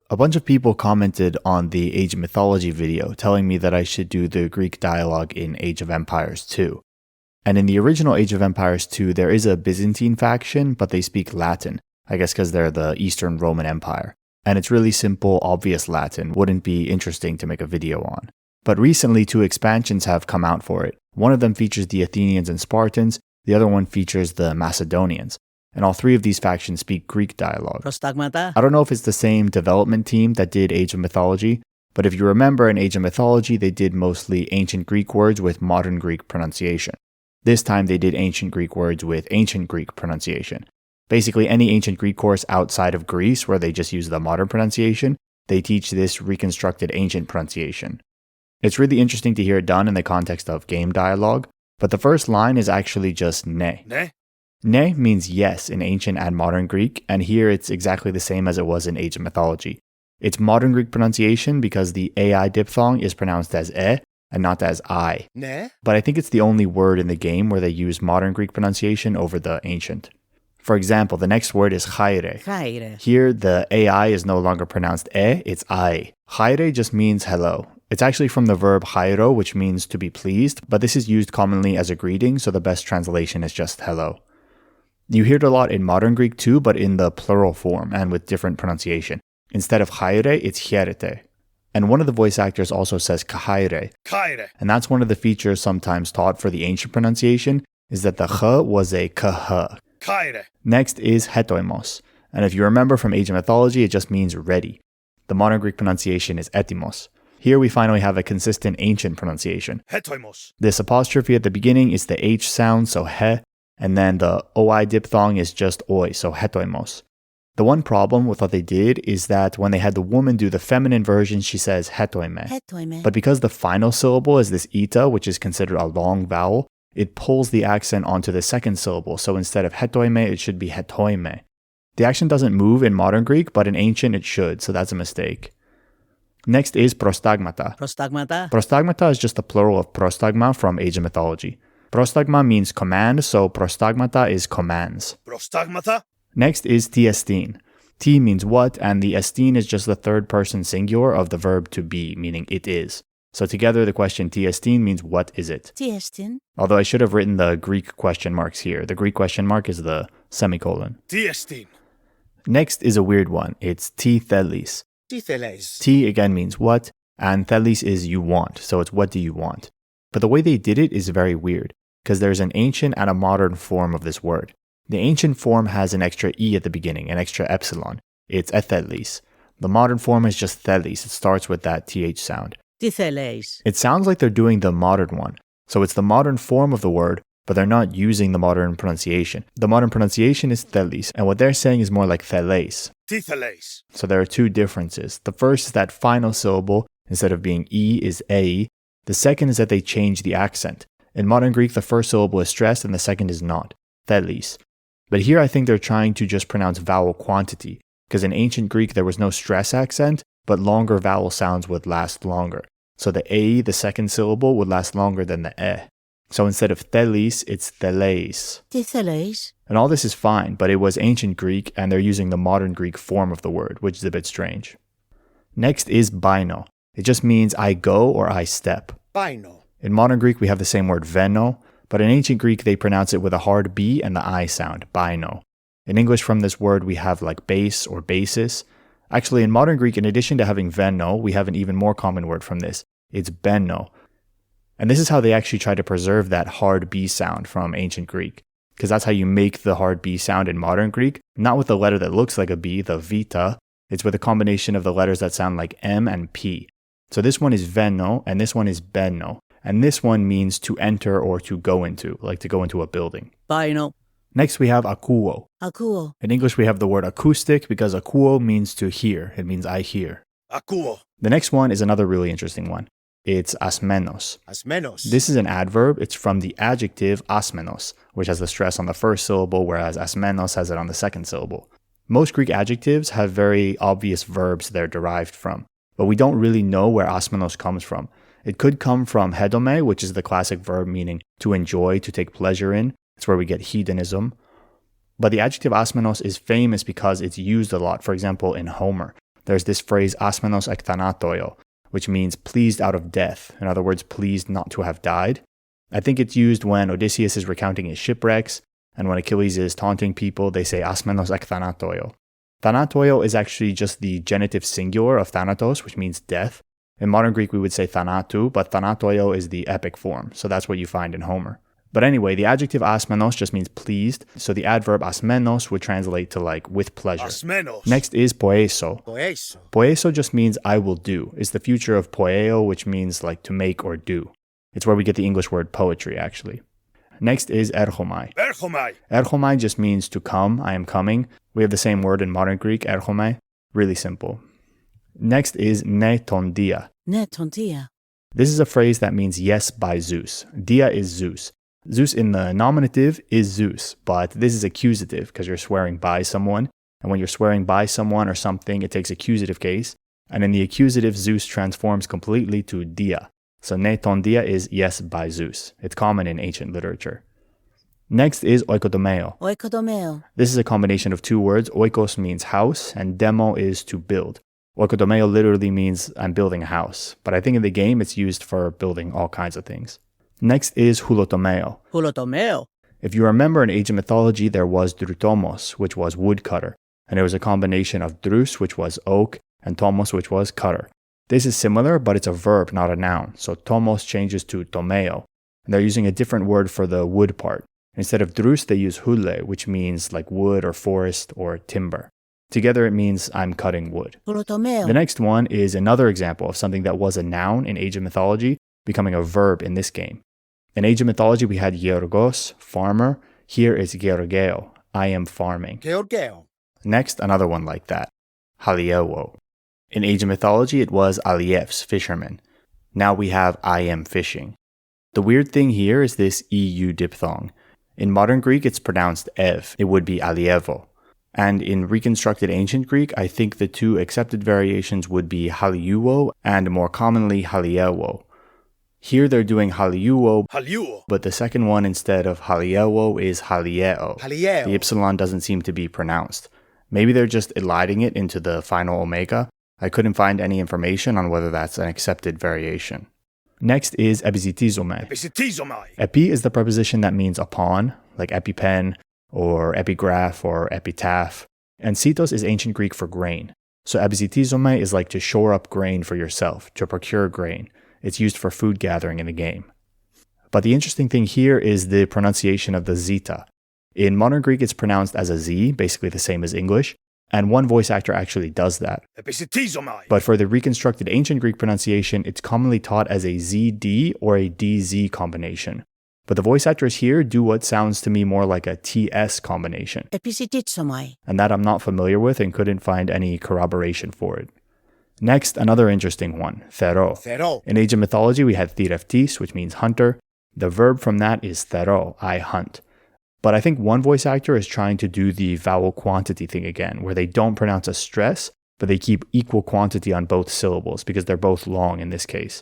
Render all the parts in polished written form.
A bunch of people commented on the Age of Mythology video telling me that I should do the Greek dialogue in Age of Empires 2. And in the original Age of Empires 2, there is a Byzantine faction, but they speak Latin, I guess because they're the Eastern Roman Empire. And it's really simple, obvious Latin, wouldn't be interesting to make a video on. But recently, 2 expansions have come out for it. One of them features the Athenians and Spartans, the other one features the Macedonians. And all 3 of these factions speak Greek dialogue. Prostagmata. I don't know if it's the same development team that did Age of Mythology, but if you remember in Age of Mythology, they did mostly ancient Greek words with modern Greek pronunciation. This time they did ancient Greek words with ancient Greek pronunciation. Basically, any ancient Greek course outside of Greece where they just use the modern pronunciation, they teach this reconstructed ancient pronunciation. It's really interesting to hear it done in the context of game dialogue, but the first line is actually just ne. Ne? Ne means yes in ancient and modern Greek, and here it's exactly the same as it was in Age of Mythology. It's modern Greek pronunciation because the AI diphthong is pronounced as e and not as I. Ne? But I think it's the only word in the game where they use modern Greek pronunciation over the ancient. For example, the next word is chaire. Chaire. Here, the AI is no longer pronounced e, it's I. Chaire just means hello. It's actually from the verb chairo, which means to be pleased, but this is used commonly as a greeting, so the best translation is just hello. You hear it a lot in modern Greek too, but in the plural form and with different pronunciation. Instead of chaire, it's hierete. And one of the voice actors also says kahaire. Kaire. And that's one of the features sometimes taught for the ancient pronunciation, is that the ch was a kh. Kaire. Next is hetoimos. And if you remember from Age of Mythology, it just means ready. The modern Greek pronunciation is etimos. Here we finally have a consistent ancient pronunciation. Hetoimos. This apostrophe at the beginning is the H sound, so he, and then the OI diphthong is just oi, so hetoimos. The one problem with what they did is that when they had the woman do the feminine version, she says hetoime. Hetoime. But because the final syllable is this ita, which is considered a long vowel, it pulls the accent onto the second syllable, so instead of hetoime, it should be hetoime. The accent doesn't move in modern Greek, but in ancient it should, so that's a mistake. Next is prostagmata. Prostagmata. Prostagmata is just the plural of prostagma from Age of Mythology. Prostagma means command, so prostagmata is commands. Prostagmata. Next is tiestin. T means what, and the estin is just the third person singular of the verb to be, meaning it is. So together the question tiestin means what is it? Tiestin. Although I should have written the Greek question marks here. The Greek question mark is the semicolon. Tiestin. Next is a weird one. It's ti thelis. Titheles. Ti again means what, and thelis is you want, so it's what do you want. But the way they did it is very weird, because there's an ancient and a modern form of this word. The ancient form has an extra e at the beginning, an extra epsilon. It's ethelis. The modern form is just thelis. It starts with that th sound. Titheles. It sounds like they're doing the modern one. So it's the modern form of the word, but they're not using the modern pronunciation. The modern pronunciation is thelis, and what they're saying is more like theles. Titheles. So there are 2 differences. The first is that final syllable, instead of being e, is a. The second is that they change the accent. In modern Greek, the first syllable is stressed and the second is not. Thelis. But here I think they're trying to just pronounce vowel quantity, because in ancient Greek there was no stress accent, but longer vowel sounds would last longer. So the a, the second syllable, would last longer than the e. So instead of thelis, it's theles. Titheles. And all this is fine, but it was ancient Greek and they're using the modern Greek form of the word, which is a bit strange. Next is baino. It just means I go or I step. Baino. In modern Greek we have the same word veno, but in ancient Greek they pronounce it with a hard B and the I sound, baino. In English from this word we have like base or basis. Actually in modern Greek, in addition to having veno, we have an even more common word from this. It's beno. And this is how they actually try to preserve that hard B sound from ancient Greek. Because that's how you make the hard B sound in modern Greek, not with the letter that looks like a B, the vita. It's with a combination of the letters that sound like M and P. So this one is veno, and this one is beno. And this one means to enter or to go into, like to go into a building. Baino. Next we have akuo. Akuo. In English we have the word acoustic because akuo means to hear. It means I hear. Akuo. The next one is another really interesting one. It's asmenos. Asmenos. This is an adverb. It's from the adjective asmenos, which has the stress on the first syllable, whereas asmenos has it on the second syllable. Most Greek adjectives have very obvious verbs they're derived from, but we don't really know where asmenos comes from. It could come from hedome, which is the classic verb meaning to enjoy, to take pleasure in. It's where we get hedonism. But the adjective asmenos is famous because it's used a lot, for example, in Homer. there's this phrase asmenos ek thanatoio, which means pleased out of death. In other words, pleased not to have died. I think it's used when Odysseus is recounting his shipwrecks, and when Achilles is taunting people, they say asmenos ek thanatoio. Thanatoio is actually just the genitive singular of thanatos, which means death. In modern Greek, we would say thanatou, but thanatoio is the epic form, so that's what you find in Homer. But anyway, the adjective asmenos just means pleased, so the adverb asmenos would translate to like with pleasure. Asmenos. Next is poieso. Poieso. Poieso just means I will do. It's the future of poieo, which means like to make or do. It's where we get the English word poetry, actually. Next is erchomai. Erchomai. Erchomai just means to come, I am coming. We have the same word in modern Greek, erchomai. Really simple. Next is ne ton dia. Ne ton dia. This is a phrase that means yes by Zeus. Dia is Zeus. Zeus in the nominative is Zeus, but this is accusative because you're swearing by someone. And when you're swearing by someone or something, it takes accusative case. And in the accusative, Zeus transforms completely to dia. So ne ton dia is yes by Zeus. It's common in ancient literature. Next is oikodomeo. Oikodomeo. This is a combination of two words. Oikos means house, and demo is to build. Oikodomeo literally means I'm building a house, but I think in the game it's used for building all kinds of things. Next is hulotomeo. Hulotomeo. If you remember in ancient mythology, there was drutomos, which was woodcutter, and it was a combination of drus, which was oak, and tomos, which was cutter. This is similar, but it's a verb, not a noun, so tomos changes to tomeo, and they're using a different word for the wood part. Instead of drus, they use hule, which means like wood or forest or timber. Together it means I'm cutting wood. Hulotomeo. The next one is another example of something that was a noun in ancient mythology becoming a verb in this game. In ancient mythology, we had georgos, farmer. Here is georgeo, I am farming. Georgeo. Next, another one like that, haliewo. In ancient mythology, it was alievs, fishermen. Now we have I am fishing. The weird thing here is this EU diphthong. In modern Greek, it's pronounced ev. It would be alievo. And in reconstructed ancient Greek, I think the two accepted variations would be haliuo and more commonly haliewo. Here they're doing haliuo, Haliuo. but the second one instead of haliewo is halieo. Halieo. The epsilon doesn't seem to be pronounced. Maybe they're just eliding it into the final omega. I couldn't find any information on whether that's an accepted variation. Next is epizitizomai. Epizitizomai. Epi is the preposition that means upon, like epipen, or epigraph, or epitaph. And sitos is ancient Greek for grain. So epizitizomai is like to shore up grain for yourself, to procure grain. It's used for food gathering in the game. But the interesting thing here is the pronunciation of the zeta. In modern Greek, it's pronounced as a z, basically the same as English, and one voice actor actually does that. Epizitizomai. But for the reconstructed ancient Greek pronunciation, it's commonly taught as a zd or a dz combination. But the voice actors here do what sounds to me more like a ts combination, Epizitizomai. and that I'm not familiar with and couldn't find any corroboration for it. Next, another interesting one, thero. Thero. In ancient mythology, we had thireftis, which means hunter. The verb from that is thero, I hunt. But I think one voice actor is trying to do the vowel quantity thing again, where they don't pronounce a stress, but they keep equal quantity on both syllables because they're both long in this case.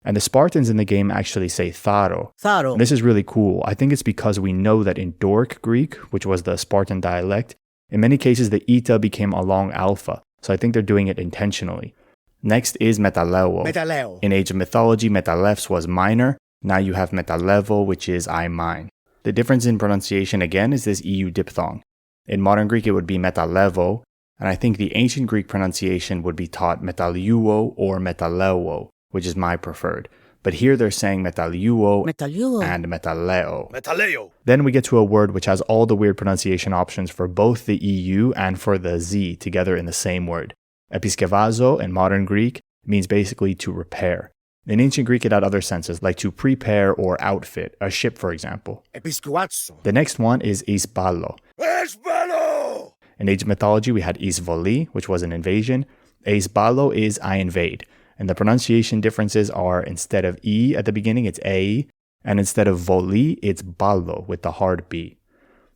And the Spartans in the game actually say tharo. Tharo. And this is really cool. I think it's because we know that in Doric Greek, which was the Spartan dialect, in many cases the eta became a long alpha. So I think they're doing it intentionally. Next is metaleo. Metaleo. In ancient mythology, metalefs was minor. Now you have metalevo, which is I mine. The difference in pronunciation again is this EU diphthong. In modern Greek, it would be metalevo, and I think the ancient Greek pronunciation would be taught metaliuo or metaleo, which is my preferred. But here they're saying metaliuo Metaleuo. and metaleo. Metaleo. Then we get to a word which has all the weird pronunciation options for both the EU and for the Z together in the same word. Episkevazo in modern Greek means basically to repair. In ancient Greek, it had other senses, like to prepare or outfit, a ship, for example. Episkuatso. The next one is isballo. Espalo. In ancient mythology, we had isvoli, which was an invasion. Isballo is I invade. And the pronunciation differences are instead of E at the beginning, it's A. And instead of voli, it's ballo with the hard B.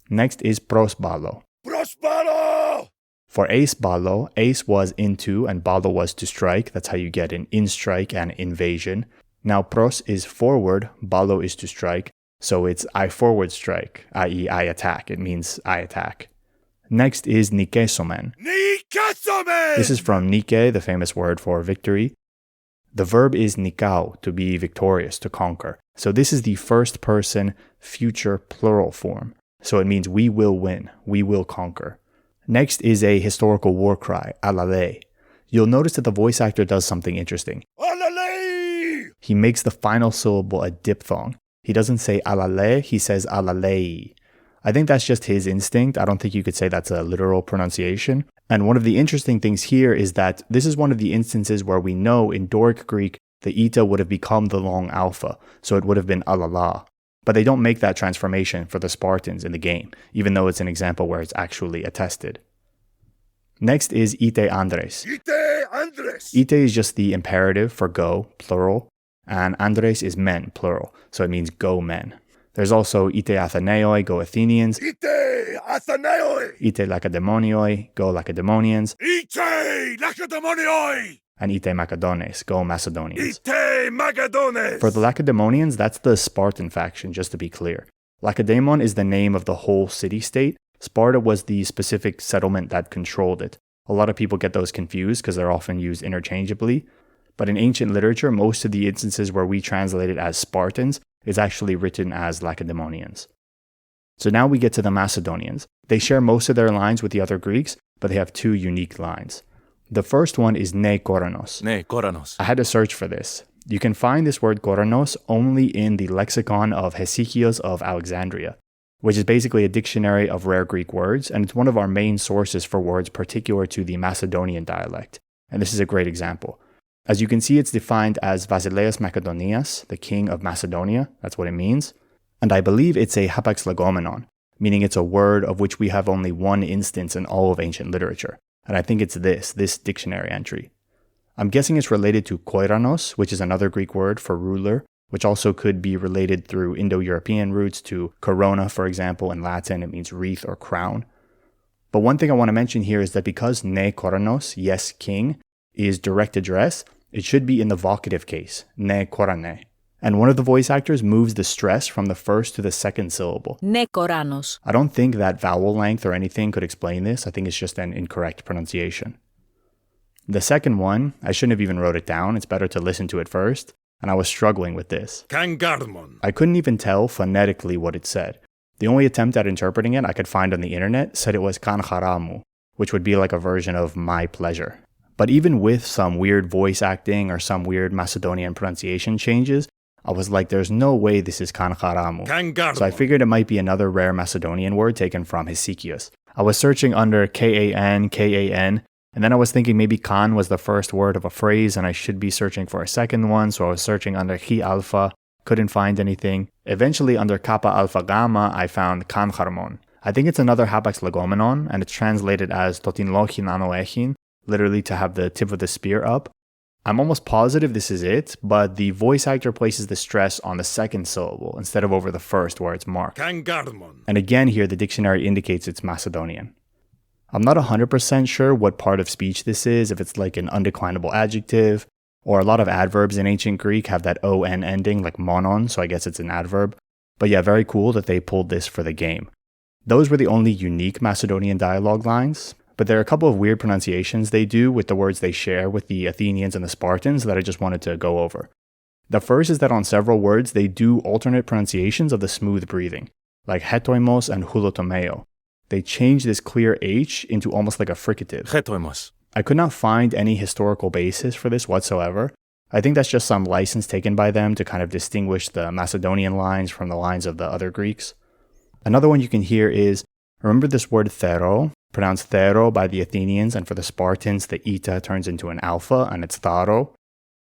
Next is prosballo. Prospalo. For ace ballo, ace was into and ballo was to strike. That's how you get an in strike and invasion. Now pros is forward, ballo is to strike. So it's I forward strike, i.e. I attack. It means I attack. Next is nikesomen. Nikesomen! This is from Nike, the famous word for victory. The verb is nikao, to be victorious, to conquer. So this is the first person future plural form. So it means we will win, we will conquer. Next is a historical war cry, alale. You'll notice that the voice actor does something interesting. Alale! He makes the final syllable a diphthong. He doesn't say alale, he says alalei. I think that's just his instinct. I don't think you could say that's a literal pronunciation. And one of the interesting things here is that this is one of the instances where we know in Doric Greek, the eta would have become the long alpha, so it would have been alala. But they don't make that transformation for the Spartans in the game, even though it's an example where it's actually attested. Next is ite andres. Ite Andres! Ite is just the imperative for go, plural, and andres is men, plural, so it means go men. There's also ite Atheneoi, go Athenians, Ite Atheneoi! ite Lacedaemonioi, go Lacedaemonians, Ite Lacedaemonioi! and ite Macedones, go Macedonians. Ite Magadones! For the Lacedaemonians, that's the Spartan faction, just to be clear. Lacedaemon is the name of the whole city-state. Sparta was the specific settlement that controlled it. A lot of people get those confused because they're often used interchangeably. But in ancient literature, most of the instances where we translate it as Spartans is actually written as Lacedaemonians. So now we get to the Macedonians. They share most of their lines with the other Greeks, but they have two unique lines. The first one is ne koranos. Ne koranos. I had to search for this. You can find this word koranos only in the lexicon of Hesychios of Alexandria, which is basically a dictionary of rare Greek words, and it's one of our main sources for words particular to the Macedonian dialect. And this is a great example. As you can see, it's defined as Basileus Macedonias, the king of Macedonia. That's what it means. And I believe it's a hapax legomenon, meaning it's a word of which we have only one instance in all of ancient literature. And I think it's this dictionary entry. I'm guessing it's related to koiranos, which is another Greek word for ruler, which also could be related through Indo-European roots to corona, for example. In Latin, it means wreath or crown. But one thing I want to mention here is that because ne koranos, yes, king, is direct address, it should be in the vocative case, ne korane. And one of the voice actors moves the stress from the first to the second syllable. Ne koranos. I don't think that vowel length or anything could explain this. I think it's just an incorrect pronunciation. The second one, I shouldn't have even wrote it down. It's better to listen to it first. And I was struggling with this. Kangarmon! I couldn't even tell phonetically what it said. The only attempt at interpreting it I could find on the internet said it was kanharamu, which would be like a version of my pleasure. But even with some weird voice acting or some weird Macedonian pronunciation changes, I was like, there's no way this is kanharamu. Kangarmon! So I figured it might be another rare Macedonian word taken from Hesychios. I was searching under Kan, and then I was thinking maybe kan was the first word of a phrase and I should be searching for a second one, so I was searching under chi alpha, couldn't find anything. Eventually under kappa alpha gamma, I found kanharmon. I think it's another hapax legomenon, and it's translated as totinlochin anoechin, literally to have the tip of the spear up. I'm almost positive this is it, but the voice actor places the stress on the second syllable instead of over the first where it's marked. Kangarmon! And again here, the dictionary indicates it's Macedonian. I'm not 100% sure what part of speech this is, if it's like an undeclinable adjective, or a lot of adverbs in ancient Greek have that on ending, like monon, so I guess it's an adverb. But yeah, very cool that they pulled this for the game. Those were the only unique Macedonian dialogue lines, but there are a couple of weird pronunciations they do with the words they share with the Athenians and the Spartans that I just wanted to go over. The first is that on several words they do alternate pronunciations of the smooth breathing, like hetoimos and hulotomeo. They change this clear H into almost like a fricative. Hetoimos. I could not find any historical basis for this whatsoever. I think that's just some license taken by them to kind of distinguish the Macedonian lines from the lines of the other Greeks. Another one you can hear is, remember this word thero, pronounced thero by the Athenians, and for the Spartans the eta turns into an alpha and it's tharo.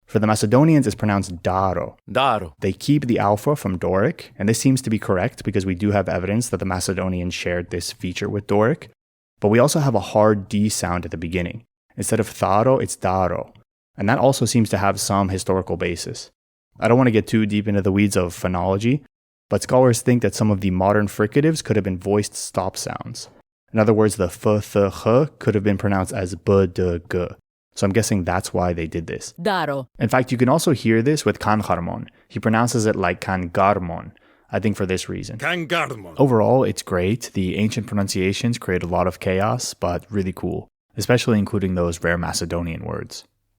For the Macedonians, it's pronounced daro. Daro. They keep the alpha from Doric, and this seems to be correct because we do have evidence that the Macedonians shared this feature with Doric. But we also have a hard D sound at the beginning. Instead of tharo, it's daro. And that also seems to have some historical basis. I don't want to get too deep into the weeds of phonology, but scholars think that some of the modern fricatives could have been voiced stop sounds. In other words, the f, th, h could have been pronounced as b, d, g. So I'm guessing that's why they did this. Daro. In fact, you can also hear this with kanharmon. He pronounces it like kangarmon. I think for this reason. Kangarmon. Overall, it's great. The ancient pronunciations create a lot of chaos, but really cool, especially including those rare Macedonian words.